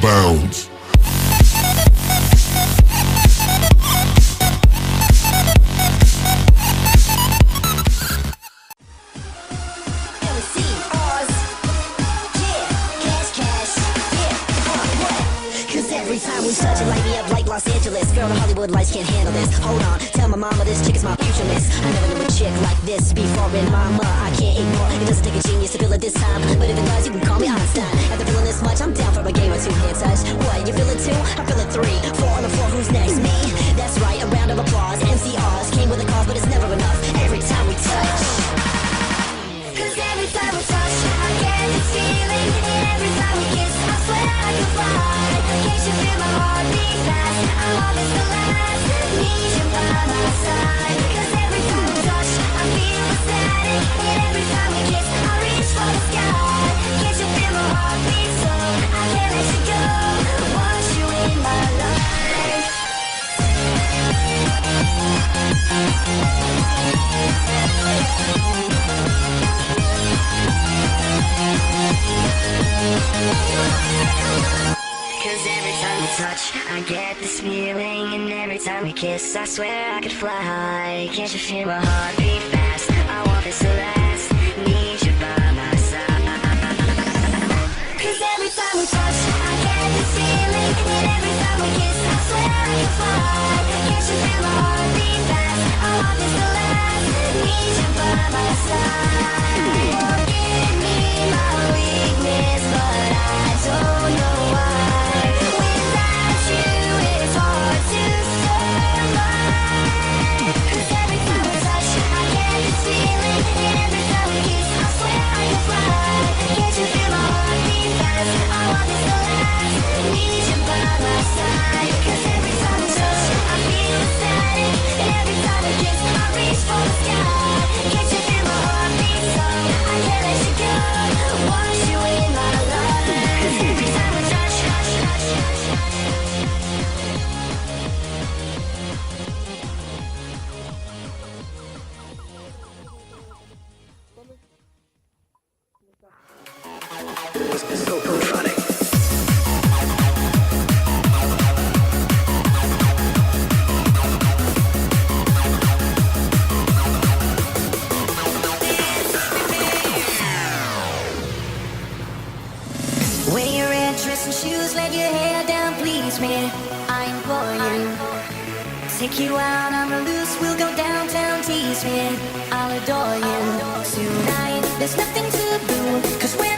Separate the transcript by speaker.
Speaker 1: bounds.
Speaker 2: Every time we touch it, light me up like Los Angeles. Girl, the Hollywood lights can't handle this. Hold on, tell my mama this chick is my future miss. I never knew a chick like this before in mama. I can't ignore. It doesn't take a genius to feel it this time, but if it does, you can call me Einstein. After feeling this much, I'm down for a game or two hand touch. What, you feel it too? I feel it 3, 4 on the floor. Who's next? Me? That's right, a round of applause. MCRs came with a cause, but it's never enough. Every time we touch. Cause every time we touch, I get this feeling. And every time we kiss, I swear I can fly. Can't you feel my heart beat fast? I want this to last. Need you by my side. Cause every time we touch, I feel ecstatic. And every time we kiss, I reach for the sky. Can't you feel my heart beat so? I can't let you go. Want you in my life. Cause every time we touch, I get this feeling. And every time we kiss, I swear I could fly. Can't you feel my heart beat fast? I want this to last. Need you by my side. Cause every time we touch, I get this feeling. And every time we kiss, I swear I could fly. Can't you feel my heart beat fast? I want this to last. Need you by my side. Forgive me my weakness, but I don't know why. Without you, it's hard to survive. Cause every time we touch, I get this feeling. And every time we kiss, I swear I can fly. Can't you feel my heart beat fast? I want this to last. Need you by my side. Cause every time we touch, I feel ecstatic. And every time we kiss, I reach for the sky. Can't you feel my heart beat so? I can't let you go. Want you in my life. Cause every time we touch, touch, touch, touch, touch. Wear your red dress and shoes, let your hair down, please me. I implore you. Take you out on the loose, we'll go downtown, tease me. I'll adore you. Tonight, there's nothing to do, cause we're